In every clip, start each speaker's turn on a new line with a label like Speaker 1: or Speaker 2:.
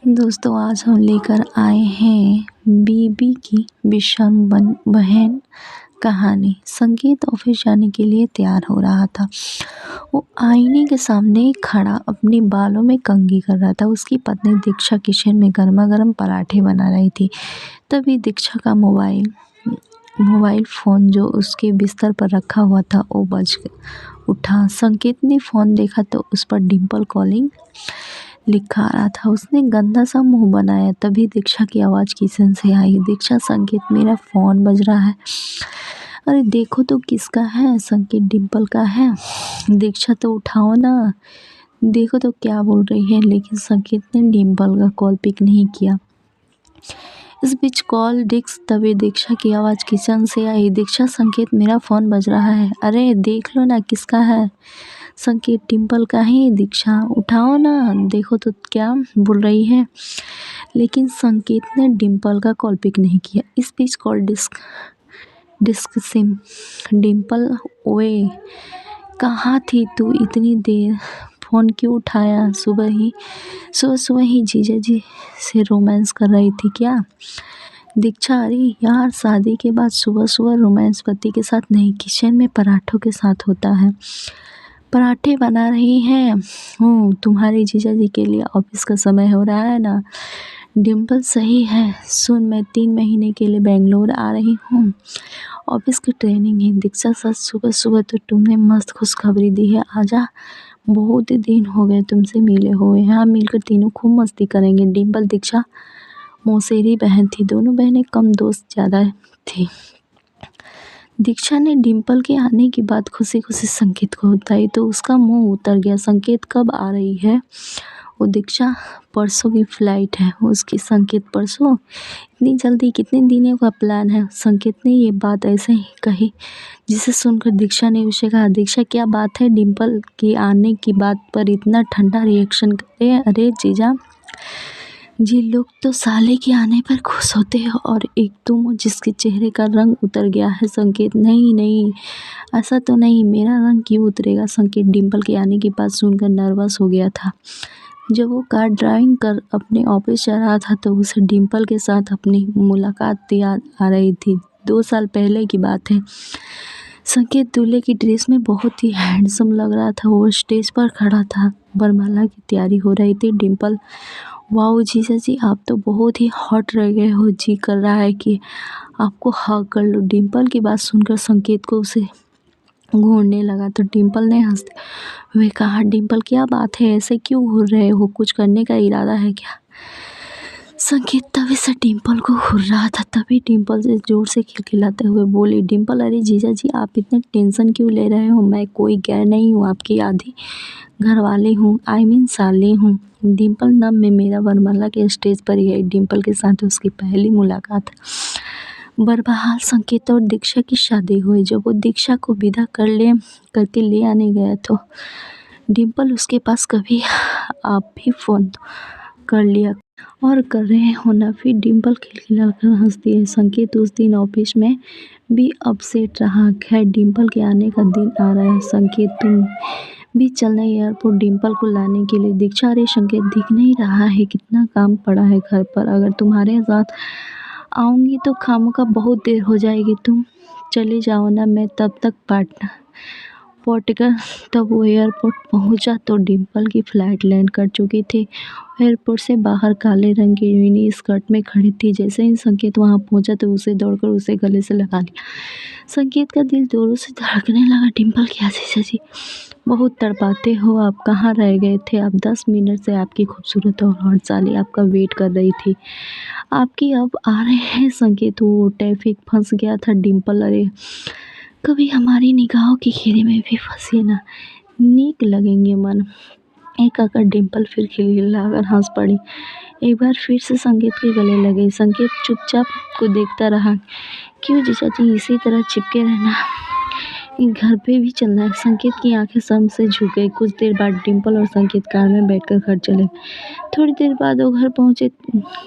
Speaker 1: दोस्तों आज हम लेकर आए हैं बीबी की विषम बहन कहानी। संकेत ऑफिस जाने के लिए तैयार हो रहा था। वो आईने के सामने खड़ा अपने बालों में कंघी कर रहा था। उसकी पत्नी दीक्षा किचन में गर्मा गर्म पराठे बना रही थी। तभी दीक्षा का मोबाइल फ़ोन जो उसके बिस्तर पर रखा हुआ था वो बज उठा। संकेत ने फ़ोन देखा तो उस पर डिम्पल कॉलिंग लिखा आ रहा था। उसने गंदा सा मुंह बनाया। तभी दीक्षा की आवाज़ किचन से आई। दीक्षा, संकेत, मेरा फ़ोन बज रहा है। अरे देखो तो किसका है। संकेत, डिम्पल का है। दीक्षा, तो उठाओ ना, देखो तो क्या बोल रही है। लेकिन संकेत ने डिम्पल का कॉल पिक नहीं किया। इस बीच कॉल डिस्क तभी दीक्षा की आवाज़ किचन से आई। दीक्षा, संकेत, मेरा फ़ोन बज रहा है। अरे देख लो ना किसका है। संकेत, डिम्पल का है। दीक्षा, उठाओ ना, देखो तो क्या बोल रही है। लेकिन संकेत ने डिम्पल का कॉल पिक नहीं किया। इस बीच कॉल डिस्क सिम। डिम्पल, ओए कहाँ थी तू इतनी देर, फ़ोन क्यों उठाया। सुबह ही जीजा जी से रोमांस कर रही थी क्या। दीक्षा, अरे यार, शादी के बाद सुबह सुबह रोमांस पति के साथ नहीं, किचन में पराठों के साथ होता है। पराठे बना रही हैं। तुम्हारे जीजा जी के लिए ऑफिस का समय हो रहा है ना। डिम्पल, सही है। सुन, मैं 3 महीने के लिए बेंगलोर आ रही हूँ। ऑफिस की ट्रेनिंग है। दीक्षा, सच सुबह सुबह तो तुमने मस्त खुशखबरी दी है। आजा, बहुत दिन हो गए तुमसे मिले हुए। यहाँ मिलकर तीनों खूब मस्ती करेंगे। डिम्पल, दीक्षा मौसेरी बहन थी। दोनों बहनें कम, दोस्त ज़्यादा थी। दीक्षा ने डिम्पल के आने की बात खुशी खुशी संकेत को बताई तो उसका मुंह उतर गया। संकेत, कब आ रही है वो। दीक्षा, परसों की फ्लाइट है उसकी। संकेत, परसों, इतनी जल्दी, कितने दिनों का प्लान है। संकेत ने ये बात ऐसे ही कही जिसे सुनकर दीक्षा ने उसे कहा, दीक्षा क्या बात है, डिम्पल के आने की बात पर इतना ठंडा रिएक्शन करे। अरे जीजा जी लोग तो साले के आने पर खुश होते हैं और एक तुम हो जिसके चेहरे का रंग उतर गया है। संकेत, नहीं नहीं, ऐसा तो नहीं, मेरा रंग क्यों उतरेगा। संकेत डिम्पल के आने की बात सुनकर नर्वस हो गया था। जब वो कार ड्राइविंग कर अपने ऑफिस जा रहा था तो उसे डिम्पल के साथ अपनी मुलाकात याद आ रही थी। 2 साल पहले की बात है। संकेत दूल्हे की ड्रेस में बहुत ही हैंडसम लग रहा था। वो स्टेज पर खड़ा था। वरमाला की तैयारी हो रही थी। डिम्पल, वाओ जीजा जी, आप तो बहुत ही हॉट रह गए हो। जी कर रहा है कि आपको हग कर लो। डिम्पल की बात सुनकर संकेत को उसे घूरने लगा तो डिम्पल ने हंसते हुए कहा, डिम्पल क्या बात है, ऐसे क्यों घूर रहे हो, कुछ करने का इरादा है क्या। संकेत तभी से डिम्पल को घूर रहा था। तभी डिम्पल से जोर से खिलखिलाते हुए बोली, डिम्पल, अरे जीजा जी आप इतने टेंशन क्यों ले रहे हो। मैं कोई गैर नहीं हूँ, आपकी आधी घरवाली हूँ, आई मीन साली हूँ। डिम्पल नाम में मेरा वरमाला के स्टेज पर ही है। डिम्पल के साथ उसकी पहली मुलाकात। बहरहाल संकेत और दीक्षा की शादी हुई। जब वो दीक्षा को विदा करके ले आने गया तो डिम्पल उसके पास, कभी आप भी फ़ोन कर लिया और कर रहे हो ना। फिर डिम्पल खिलखिलाकर हंसती है। संकेत उस दिन ऑफिस में भी अपसेट रहा। खैर, डिम्पल के आने का दिन आ रहा है। संकेत, तुम भी चलना एयरपोर्ट डिम्पल को लाने के लिए। दीक्षा, अरे संकेत, दिख नहीं रहा है कितना काम पड़ा है घर पर। अगर तुम्हारे साथ आऊँगी तो खामोखा बहुत देर हो जाएगी। तुम चले जाओ ना, मैं तब तक पॉटिकल। तब वो एयरपोर्ट पहुंचा तो डिम्पल की फ़्लाइट लैंड कर चुकी थी। एयरपोर्ट से बाहर काले रंग की मिनी स्कर्ट में खड़ी थी। जैसे ही संकेत वहां पहुंचा तो उसे दौड़कर उसे गले से लगा लिया। संकेत का दिल जोरों से धड़कने लगा। डिम्पल, क्या जीजा जी, बहुत तड़पाते हो आप, कहाँ रह गए थे आप। 10 मिनट से आपकी खूबसूरत और हॉट साली आपका वेट कर रही थी। आपकी अब आ रहे हैं। संकेत, वो ट्रैफिक फंस गया था। डिम्पल, अरे कभी हमारी निगाहों की घेरे में भी फंसे ना, नीक लगेंगे मन। एक आकर डिम्पल फिर खिलखिलाकर हंस पड़ी। एक बार फिर से संकेत के गले लगे। संकेत चुपचाप को देखता रहा। क्यों जीजा जी, इसी तरह चिपके रहना, एक घर पे भी चलना है। संकेत की आंखें शर्म से झुक गई। कुछ देर बाद डिम्पल और संकेत कार में बैठकर घर चले। थोड़ी देर बाद वो घर पहुंचे।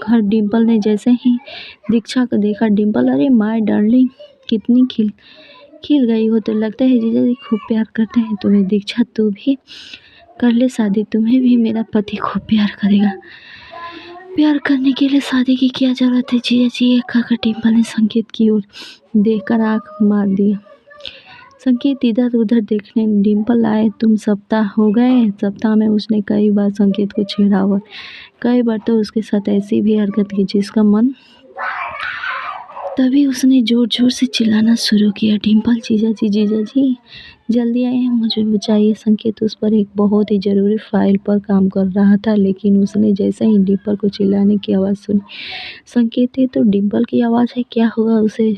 Speaker 1: घर डिम्पल ने जैसे ही दीक्षा को देखा, डिम्पल, अरे माय डार्लिंग, कितनी खिल गई हो, तो लगता है जीजा जी खूब प्यार करते हैं तुम्हें। दीक्षा, तू भी कर ले शादी, तुम्हें भी मेरा पति खूब प्यार करेगा। प्यार करने के लिए शादी की क्या ज़रूरत है जीजा जी, ये कहकर डिम्पल ने संकेत की ओर देखकर आँख मार दिया। संकेत इधर उधर देखने डिम्पल आए। तुम सप्ताह हो गए। सप्ताह में उसने कई बार संकेत को छेड़ा और कई बार तो उसके साथ ऐसी भी हरकत की जिसका मन, तभी उसने जोर जोर से चिल्लाना शुरू किया, डिम्पल जीजा जी जल्दी आइए, मुझे बचाइए। संकेत उस पर एक बहुत ही ज़रूरी फाइल पर काम कर रहा था, लेकिन उसने जैसे ही डिम्पल को चिल्लाने की आवाज़ सुनी, संकेत ये तो डिम्पल की आवाज़ है, क्या हुआ उसे?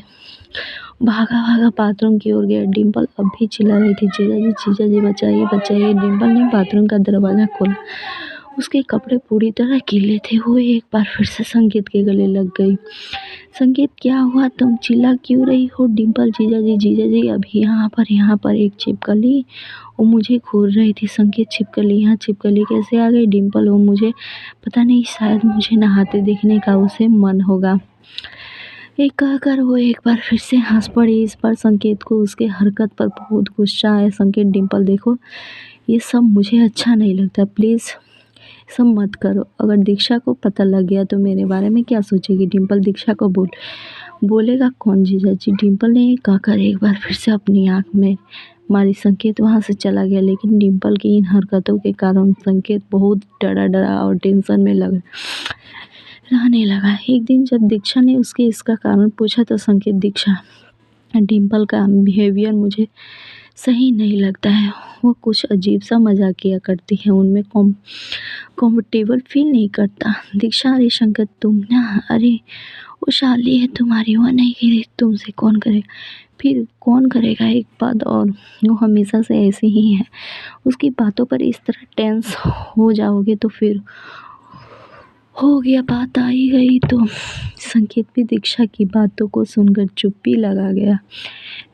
Speaker 1: भागा भागा बाथरूम की ओर गया। डिम्पल अब भी चिल्ला रही थी, जीजा जी बचाइए बचाइए। डिम्पल ने बाथरूम का दरवाज़ा खोला। उसके कपड़े पूरी तरह गीले थे। वो एक बार फिर से संकेत के गले लग गई। संकेत क्या हुआ, तुम चिल्ला क्यों रही हो? डिम्पल जीजा जी अभी यहाँ पर एक छिपकली वो मुझे घूर रही थी। संकेत छिपकली, यहाँ छिपकली कैसे आ गई? डिम्पल वो मुझे पता नहीं, शायद मुझे नहाते देखने का उसे मन होगा। ये कहकर वो एक बार फिर से हंस पड़ी। इस पर संकेत को उसके हरकत पर बहुत गुस्सा आया। संकेत डिम्पल देखो, ये सब मुझे अच्छा नहीं लगता, प्लीज़ सब मत करो। अगर दीक्षा को पता लग गया तो मेरे बारे में क्या सोचेगी? डिम्पल दीक्षा को बोलेगा कौन जीजा जी? डिम्पल ने कहकर एक बार फिर से अपनी आँख में मारी। संकेत वहाँ से चला गया, लेकिन डिम्पल की इन हरकतों के कारण संकेत बहुत डरा और टेंशन में रहने लगा। एक दिन जब दीक्षा ने उसके इसका कारण पूछा तो संकेत, दीक्षा डिम्पल का बिहेवियर मुझे सही नहीं लगता है, वो कुछ अजीब सा मजाक किया करती है, उनमें कंफर्टेबल फील नहीं करता। दीक्षा, अरे शंकर तुम ना, अरे वो शाली है तुम्हारी, वो नहीं गिरी, तुमसे कौन करेगा? फिर कौन करेगा? एक बात और, वो हमेशा से ऐसी ही है, उसकी बातों पर इस तरह टेंस हो जाओगे तो फिर हो गया, बात आई गई तो। संकेत भी दीक्षा की बातों को सुनकर चुप्पी लगा गया,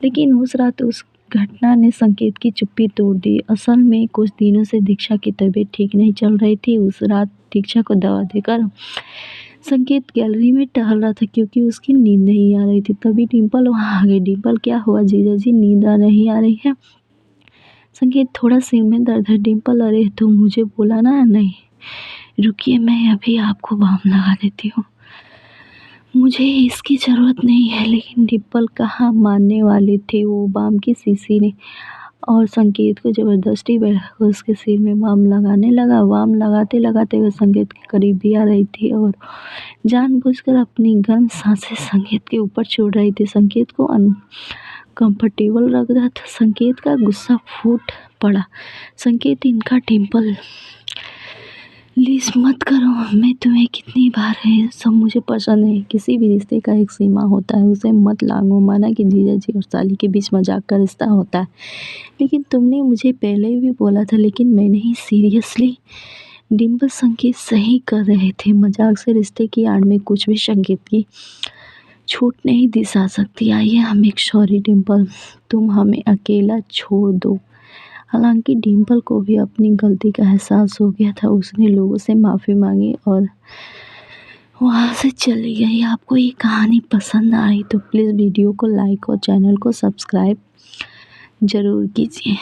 Speaker 1: लेकिन उस रात उस घटना ने संकेत की चुप्पी तोड़ दी। असल में कुछ दिनों से दीक्षा की तबीयत ठीक नहीं चल रही थी। उस रात दीक्षा को दवा देकर संकेत गैलरी में टहल रहा था, क्योंकि उसकी नींद नहीं आ रही थी। तभी डिम्पल वहाँ आ गई। डिम्पल, क्या हुआ जीजा जी, नींद नहीं आ रही है? संकेत, थोड़ा सिर में दर्द है। डिम्पल, अरे तुम मुझे बोला ना। नहीं, रुकिए मैं अभी आपको बाम लगा देती हूँ, मुझे इसकी ज़रूरत नहीं है। लेकिन डिम्पल कहाँ मानने वाले थे। वो बाम की शीशी ने और संकेत को ज़बरदस्ती बैठाकर उसके सिर में बाम लगाने लगा। बाम लगाते लगाते वह संकेत के करीब भी आ रही थी और जानबूझकर अपनी गर्म सांसें संकेत के ऊपर छोड़ रही थी। संकेत को अनकंफर्टेबल लग रहा था। संकेत का गुस्सा फूट पड़ा। संकेत, इनका डिम्पल प्लीज़ मत करो, मैं तुम्हें कितनी बार है, सब मुझे पसंद है। किसी भी रिश्ते का एक सीमा होता है, उसे मत लांघो। माना कि जीजा जी और साली के बीच मजाक का रिश्ता होता है, लेकिन तुमने मुझे पहले भी बोला था, लेकिन मैं नहीं। सीरियसली डिम्पल, संकेत सही कर रहे थे, मजाक से रिश्ते की आड़ में कुछ भी संकेत की छूट नहीं दी जा सकती। आइए हम एक सॉरी डिम्पल, तुम हमें अकेला छोड़ दो। हालांकि डिम्पल को भी अपनी गलती का एहसास हो गया था। उसने लोगों से माफ़ी मांगी और वहाँ से चली गई। आपको ये कहानी पसंद आई तो प्लीज़ वीडियो को लाइक और चैनल को सब्सक्राइब ज़रूर कीजिए।